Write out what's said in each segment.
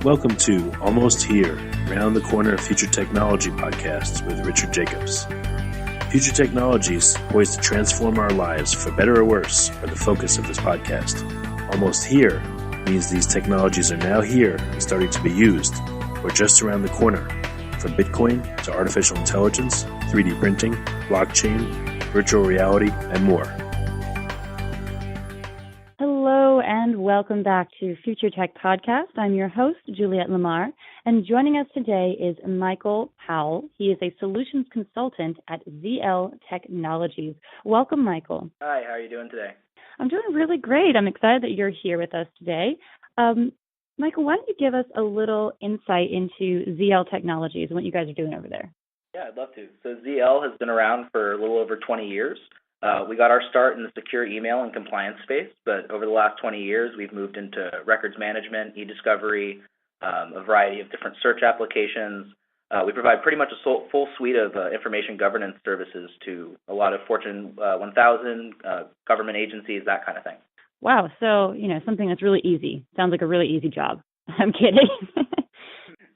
Welcome to Almost Here, Round the Corner Future Technology podcasts with Richard Jacobs. Future technologies poised to transform our lives for better or worse are the focus of this podcast. Almost here means these technologies are now here and starting to be used, or just around the corner, from Bitcoin to artificial intelligence, 3D printing, blockchain, virtual reality, and more. Hello and welcome back to Future Tech Podcast. I'm your host, Juliette Lamar, and joining us today is Michael Powell. He is a solutions consultant at ZL Technologies. Welcome, Michael. Hi, how are you doing today? I'm doing really great. I'm excited that you're here with us today. Michael, why don't you give us a little insight into ZL Technologies and what you guys are doing over there? Yeah, I'd love to. So ZL has been around for a little over 20 years. We got our start in the secure email and compliance space, but over the last 20 years, we've moved into records management, eDiscovery, a variety of different search applications. We provide pretty much a full suite of information governance services to a lot of Fortune 1000, government agencies, that kind of thing. Wow, so, something that's really easy. Sounds like a really easy job. I'm kidding.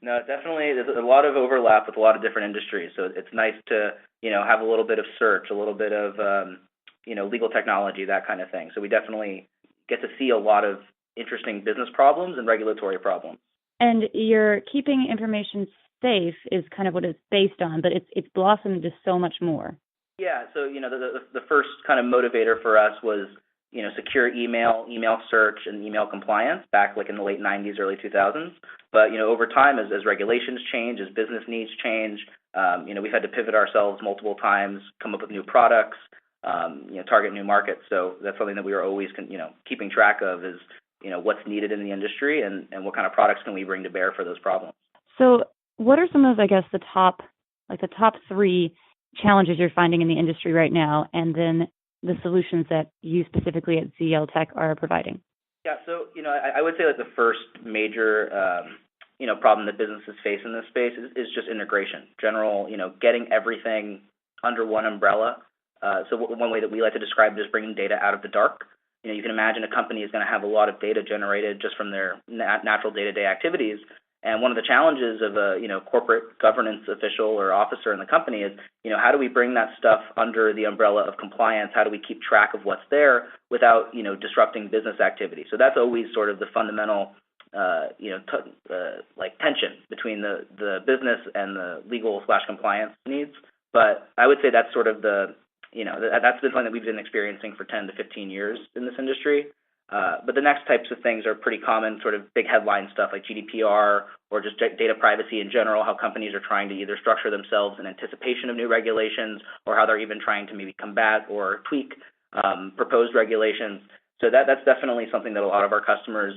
No, definitely. There's a lot of overlap with a lot of different industries. So it's nice to, have a little bit of search, a little bit of, legal technology, that kind of thing. So we definitely get to see a lot of interesting business problems and regulatory problems. And you're keeping information safe is kind of what it's based on, but it's blossomed into so much more. Yeah. So, the first kind of motivator for us was, secure email search, and email compliance back like in the late 90s, early 2000s. But, over time, as regulations change, as business needs change, we've had to pivot ourselves multiple times, come up with new products, target new markets. So that's something that we are always, keeping track of is, what's needed in the industry and what kind of products can we bring to bear for those problems. So what are some of, the top three challenges you're finding in the industry right now, and then the solutions that you specifically at ZL Tech are providing? Yeah, so, I would say that the first major, problem that businesses face in this space is just integration. General, getting everything under one umbrella. So one way that we like to describe it is bringing data out of the dark. You can imagine a company is going to have a lot of data generated just from their natural day-to-day activities. And one of the challenges of a, corporate governance official or officer in the company is, how do we bring that stuff under the umbrella of compliance? How do we keep track of what's there without, disrupting business activity? So that's always sort of the fundamental, tension between the business and the legal/compliance needs. But I would say that's sort of the, that's been something that we've been experiencing for 10 to 15 years in this industry. But the next types of things are pretty common, sort of big headline stuff like GDPR or just data privacy in general, how companies are trying to either structure themselves in anticipation of new regulations or how they're even trying to maybe combat or tweak proposed regulations. So that's definitely something that a lot of our customers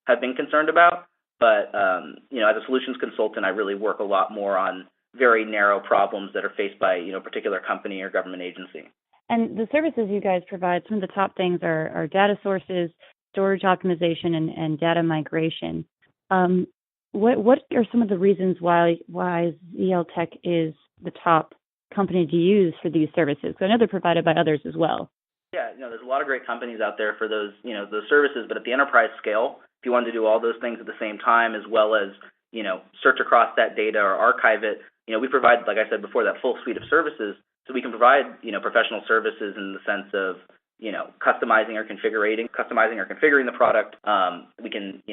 have been concerned about. But, as a solutions consultant, I really work a lot more on very narrow problems that are faced by, particular company or government agency. And the services you guys provide, some of the top things are data sources, storage optimization, and data migration. What are some of the reasons why ZL Tech is the top company to use for these services? Because I know they're provided by others as well. Yeah, there's a lot of great companies out there for those, those services. But at the enterprise scale, if you want to do all those things at the same time, as well as, search across that data or archive it, we provide, like I said before, that full suite of services. So we can provide, professional services in the sense of, customizing or configuring the product. We can,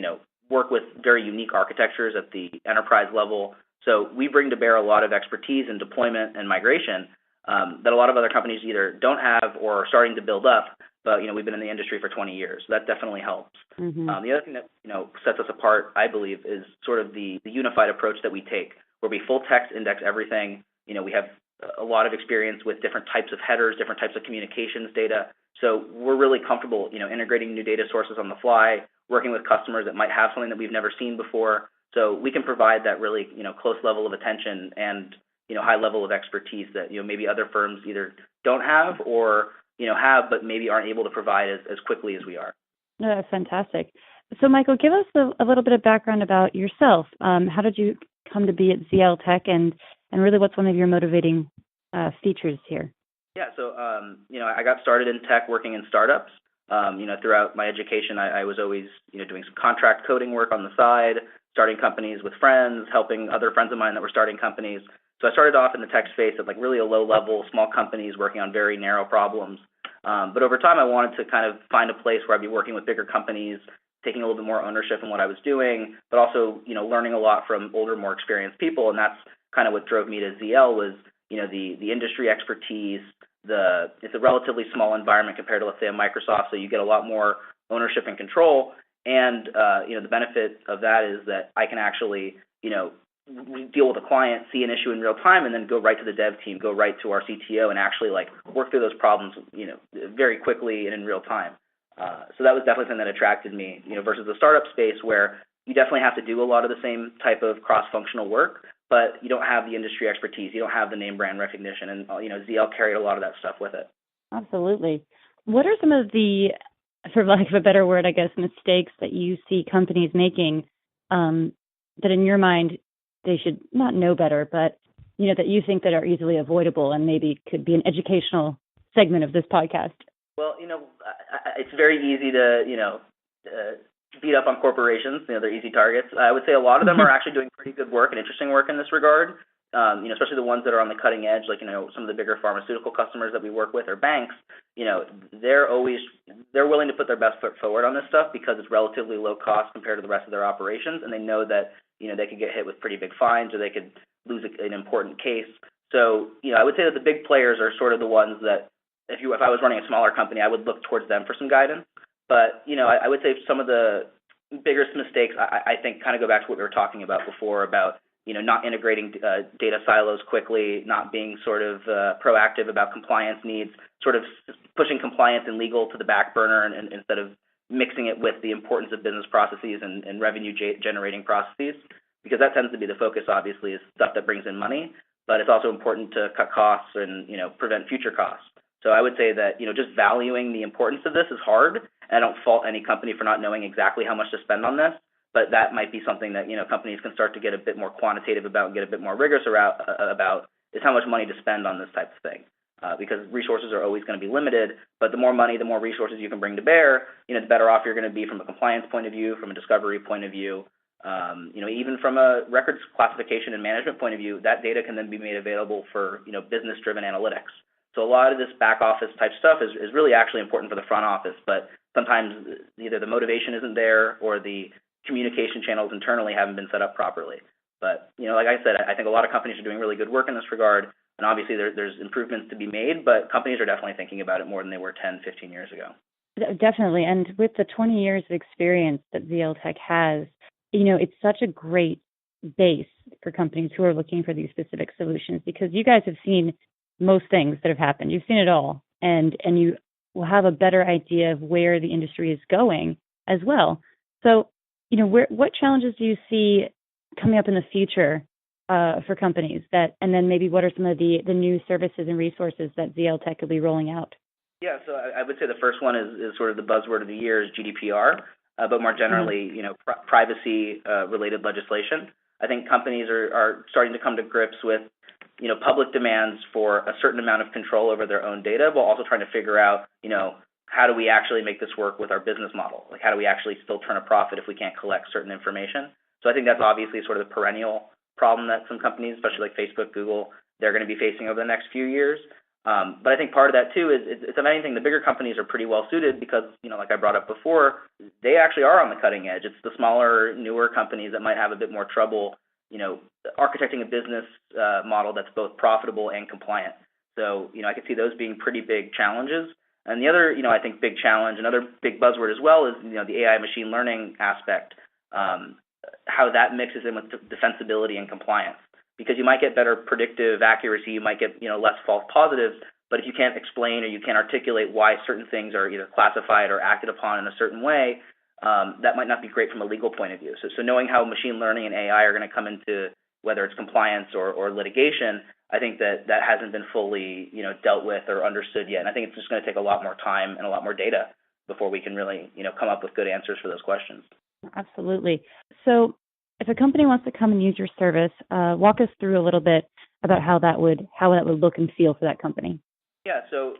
work with very unique architectures at the enterprise level. So we bring to bear a lot of expertise in deployment and migration that a lot of other companies either don't have or are starting to build up. But, we've been in the industry for 20 years. So that definitely helps. Mm-hmm. The other thing that, sets us apart, I believe, is sort of the unified approach that we take, where we full text index everything. We have a lot of experience with different types of headers, different types of communications data. So we're really comfortable, integrating new data sources on the fly, working with customers that might have something that we've never seen before. So we can provide that really, close level of attention and, high level of expertise that, maybe other firms either don't have or, have, but maybe aren't able to provide as quickly as we are. No, that's fantastic. So Michael, give us a little bit of background about yourself. How did you come to be at ZL Tech and really what's one of your motivating features here? Yeah, so, I got started in tech working in startups. Throughout my education, I was always, doing some contract coding work on the side, starting companies with friends, helping other friends of mine that were starting companies. So I started off in the tech space at like really a low level, small companies working on very narrow problems. But over time, I wanted to kind of find a place where I'd be working with bigger companies, taking a little bit more ownership in what I was doing, but also, learning a lot from older, more experienced people. And that's kind of what drove me to ZL was, the industry expertise. It's a relatively small environment compared to, let's say, a Microsoft, so you get a lot more ownership and control. And, the benefit of that is that I can actually, deal with a client, see an issue in real time, and then go right to the dev team, go right to our CTO, and actually work through those problems, very quickly and in real time. So that was definitely something that attracted me, versus the startup space where you definitely have to do a lot of the same type of cross-functional work, but you don't have the industry expertise, you don't have the name brand recognition, and ZL carried a lot of that stuff with it. Absolutely. What are some of the, for lack of a better word, I guess, mistakes that you see companies making that in your mind they should not know better, but that you think that are easily avoidable and maybe could be an educational segment of this podcast? Well, it's very easy to, beat up on corporations. They're easy targets. I would say a lot of them are actually doing pretty good work and interesting work in this regard. Especially the ones that are on the cutting edge, like, some of the bigger pharmaceutical customers that we work with or banks, they're willing to put their best foot forward on this stuff because it's relatively low cost compared to the rest of their operations. And they know that, they could get hit with pretty big fines or they could lose an important case. So, I would say that the big players are sort of the ones that if I was running a smaller company, I would look towards them for some guidance. But, I would say some of the biggest mistakes, I think, kind of go back to what we were talking about before about, not integrating data silos quickly, not being sort of proactive about compliance needs, sort of pushing compliance and legal to the back burner and instead of mixing it with the importance of business processes and revenue generating processes, because that tends to be the focus, obviously, is stuff that brings in money, but it's also important to cut costs and, prevent future costs. So I would say that, just valuing the importance of this is hard. And I don't fault any company for not knowing exactly how much to spend on this, but that might be something that, companies can start to get a bit more quantitative about and get a bit more rigorous about is how much money to spend on this type of thing. Because resources are always going to be limited, but the more money, the more resources you can bring to bear, the better off you're going to be from a compliance point of view, from a discovery point of view, even from a records classification and management point of view. That data can then be made available for, business-driven analytics. So a lot of this back office type stuff is really actually important for the front office, but sometimes either the motivation isn't there or the communication channels internally haven't been set up properly. But, like I said, I think a lot of companies are doing really good work in this regard, and obviously there's improvements to be made, but companies are definitely thinking about it more than they were 10, 15 years ago. Definitely, and with the 20 years of experience that ZL Tech has, it's such a great base for companies who are looking for these specific solutions, because you guys have seen most things that have happened. You've seen it all, and you will have a better idea of where the industry is going as well. So, what challenges do you see coming up in the future for companies and then maybe what are some of the new services and resources that ZL Tech will be rolling out? Yeah, so I would say the first one is sort of the buzzword of the year is GDPR, but more generally, privacy related legislation. I think companies are starting to come to grips with public demands for a certain amount of control over their own data, while also trying to figure out, how do we actually make this work with our business model? Like, how do we actually still turn a profit if we can't collect certain information? So I think that's obviously sort of the perennial problem that some companies, especially like Facebook, Google, they're going to be facing over the next few years. But I think part of that, too, is if anything, the bigger companies are pretty well suited because, like I brought up before, they actually are on the cutting edge. It's the smaller, newer companies that might have a bit more trouble architecting a business model that's both profitable and compliant. So, I could see those being pretty big challenges. And the other, I think big challenge, another big buzzword as well is, the AI machine learning aspect, how that mixes in with defensibility and compliance. Because you might get better predictive accuracy, you might get, less false positives, but if you can't explain or you can't articulate why certain things are either classified or acted upon in a certain way, that might not be great from a legal point of view. So knowing how machine learning and AI are going to come into whether it's compliance or litigation, I think that hasn't been fully, dealt with or understood yet. And I think it's just going to take a lot more time and a lot more data before we can really, come up with good answers for those questions. Absolutely. So if a company wants to come and use your service, walk us through a little bit about how that would look and feel for that company. Yeah. So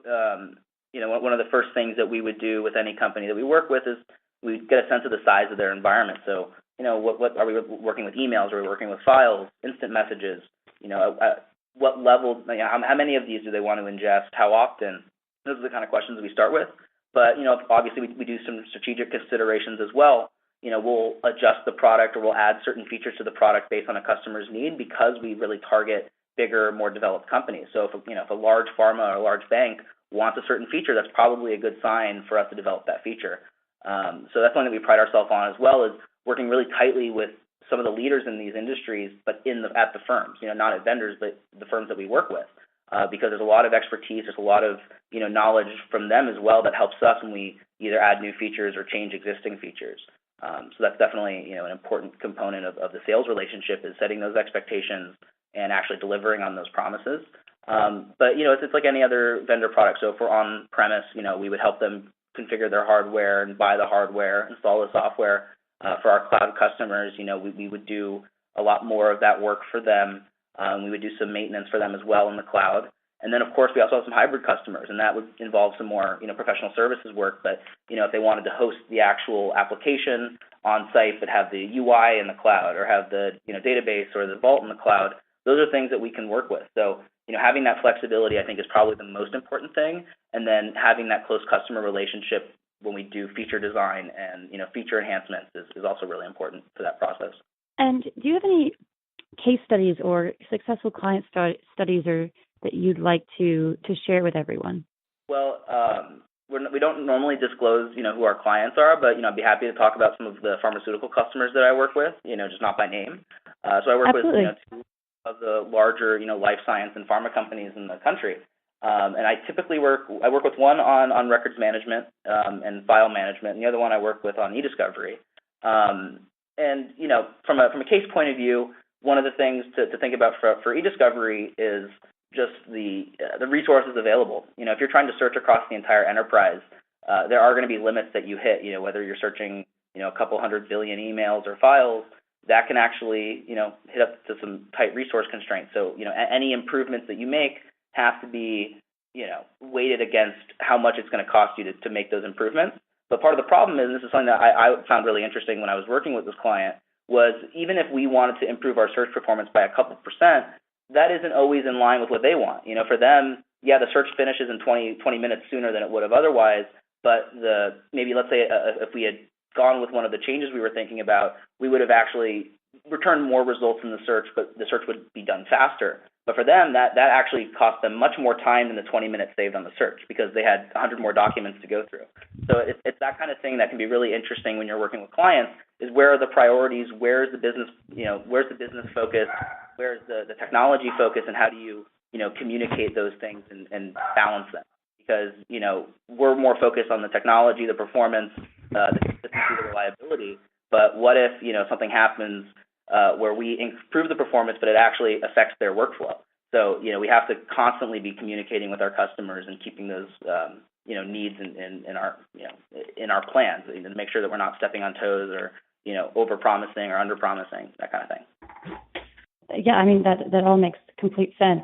one of the first things that we would do with any company that we work with is we get a sense of the size of their environment. So, what are we working with emails? Are we working with files, instant messages? At what level, how many of these do they want to ingest? How often? Those are the kind of questions we start with. But, obviously we do some strategic considerations as well. We'll adjust the product or we'll add certain features to the product based on a customer's need because we really target bigger, more developed companies. So if a large pharma or a large bank wants a certain feature, that's probably a good sign for us to develop that feature. So that's one that we pride ourselves on as well, is working really tightly with some of the leaders in these industries, but at the firms, not at vendors, but the firms that we work with, because there's a lot of expertise, there's a lot of knowledge from them as well that helps us when we either add new features or change existing features. So that's definitely an important component of the sales relationship, is setting those expectations and actually delivering on those promises. But it's like any other vendor product. So if we're on premise, we would help them configure their hardware and buy the hardware, install the software. For our cloud customers, we would do a lot more of that work for them. We would do some maintenance for them as well in the cloud. And then, of course, we also have some hybrid customers, and that would involve some more, professional services work. But, if they wanted to host the actual application on site but have the UI in the cloud, or have the, database or the vault in the cloud, those are things that we can work with. So, having that flexibility, I think, is probably the most important thing. And then having that close customer relationship when we do feature design and, feature enhancements is also really important for that process. And do you have any case studies or successful client studies that you'd like to share with everyone? Well, we don't normally disclose, who our clients are, but, I'd be happy to talk about some of the pharmaceutical customers that I work with, just not by name. So I work Absolutely. with, two of the larger, life science and pharma companies in the country. And I typically work with one on records management and file management, and the other one I work with on eDiscovery. And, from a case point of view, one of the things to think about for eDiscovery is just the resources available. If you're trying to search across the entire enterprise, there are going to be limits that you hit, whether you're searching, a couple 100 billion emails or files, that can actually, hit up to some tight resource constraints. So, any improvements that you make have to be, weighted against how much it's going to cost you to make those improvements. But part of the problem is, and this is something that I found really interesting when I was working with this client, was even if we wanted to improve our search performance by a couple percent, that isn't always in line with what they want. For them, the search finishes in 20 minutes sooner than it would have otherwise, but maybe let's say if we had gone with one of the changes we were thinking about, we would have actually returned more results in the search, but the search would be done faster. But for them, that actually cost them much more time than the 20 minutes saved on the search, because they had 100 more documents to go through. So it's that kind of thing that can be really interesting when you're working with clients, is where are the priorities, where's the business, where's the business focus, where's the technology focus, and how do you, communicate those things and balance them? Because, we're more focused on the technology, the performance, the consistency, the reliability. But what if, something happens where we improve the performance, but it actually affects their workflow? So, we have to constantly be communicating with our customers and keeping those, needs in our plans, to make sure that we're not stepping on toes or, over-promising or under-promising, that kind of thing. Yeah, I mean, that all makes complete sense.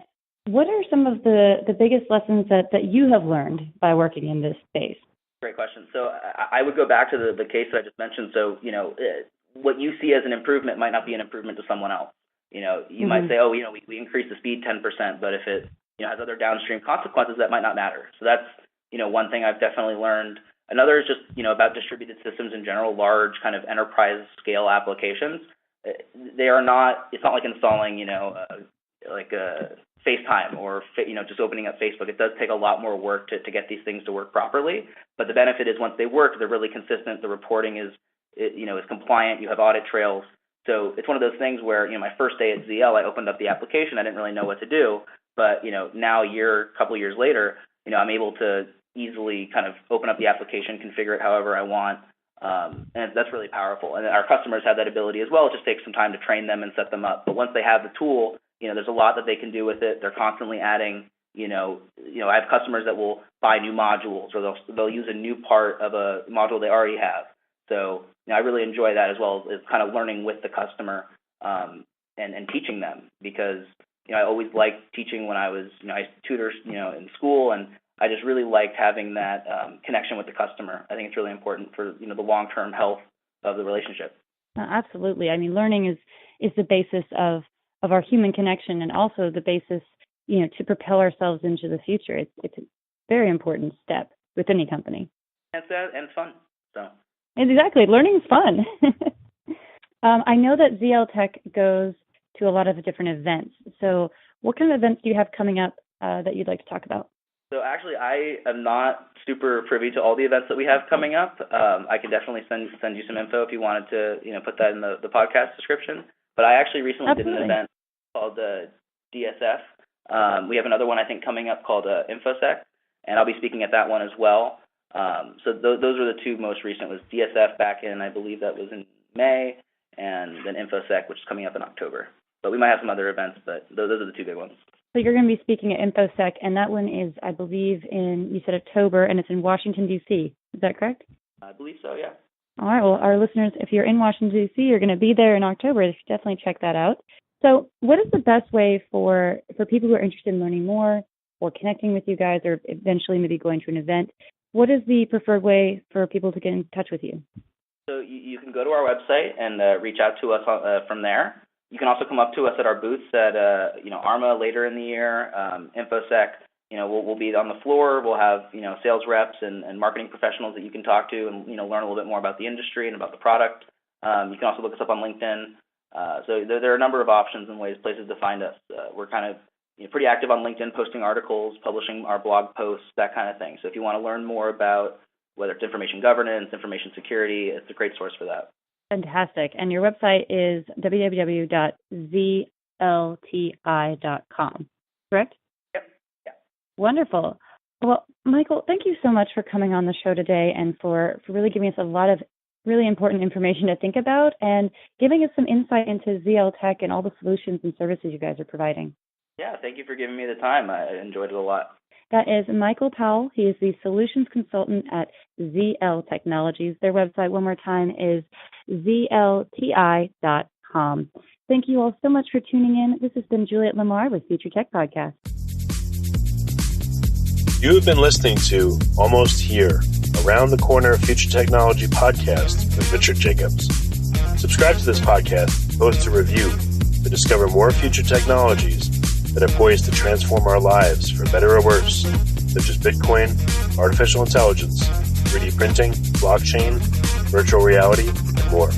What are some of the biggest lessons that you have learned by working in this space? Great question. So I would go back to the case that I just mentioned. So, what you see as an improvement might not be an improvement to someone else. You might say, we increased the speed 10%, but if it, has other downstream consequences, that might not matter. So that's, one thing I've definitely learned. Another is just, about distributed systems in general, large kind of enterprise scale applications. It's not like installing, like a FaceTime or, just opening up Facebook. It does take a lot more work to get these things to work properly. But the benefit is once they work, they're really consistent. The reporting is compliant. You have audit trails. So it's one of those things where, my first day at ZL, I opened up the application. I didn't really know what to do. But, now couple years later, I'm able to easily kind of open up the application, configure it however I want. And that's really powerful. And our customers have that ability as well. It just takes some time to train them and set them up. But once they have the tool, there's a lot that they can do with it. They're constantly adding, I have customers that will buy new modules, or they'll use a new part of a module they already have. So, I really enjoy that as well, as kind of learning with the customer and teaching them, because, I always liked teaching when I was, I tutor, in school, and I just really liked having that connection with the customer. I think it's really important for the long-term health of the relationship. Absolutely. I mean, learning is the basis of our human connection, and also the basis, to propel ourselves into the future. It's a very important step with any company. And it's fun. So. Exactly. Learning is fun. I know that ZL Tech goes to a lot of different events. So what kind of events do you have coming up that you'd like to talk about? So actually, I am not super privy to all the events that we have coming up. I can definitely send you some info if you wanted to, put that in the podcast description. But I actually recently did an event called DSF. We have another one, I think, coming up called InfoSec, and I'll be speaking at that one as well. So those were the two most recent. Was DSF back in, I believe that was in May, and then InfoSec, which is coming up in October. But we might have some other events, but those are the two big ones. So you're going to be speaking at InfoSec, and that one is, I believe, you said October, and it's in Washington, D.C. Is that correct? I believe so, yeah. All right. Well, our listeners, if you're in Washington, D.C., you're going to be there in October. You should definitely check that out. So what is the best way for people who are interested in learning more or connecting with you guys, or eventually maybe going to an event? What is the preferred way for people to get in touch with you? So you can go to our website and reach out to us from there. You can also come up to us at our booths at ARMA later in the year, InfoSec. We'll be on the floor. We'll have sales reps and marketing professionals that you can talk to and learn a little bit more about the industry and about the product. You can also look us up on LinkedIn. So there are a number of options and places to find us. We're kind of pretty active on LinkedIn, posting articles, publishing our blog posts, that kind of thing. So if you want to learn more about whether it's information governance, information security, it's a great source for that. Fantastic. And your website is www.zlti.com, correct? Yep. Yeah. Wonderful. Well, Michael, thank you so much for coming on the show today and for really giving us a lot of really important information to think about and giving us some insight into ZL Tech and all the solutions and services you guys are providing. Yeah, thank you for giving me the time. I enjoyed it a lot. That is Michael Powell. He is the solutions consultant at ZL Technologies. Their website, one more time, is zlti.com. Thank you all so much for tuning in. This has been Juliet Lamar with Future Tech Podcast. You have been listening to Almost Here, Around the Corner Future Technology Podcast with Richard Jacobs. Subscribe to this podcast, post a review to discover more future technologies that are poised to transform our lives for better or worse, such as Bitcoin, artificial intelligence, 3D printing, blockchain, virtual reality, and more.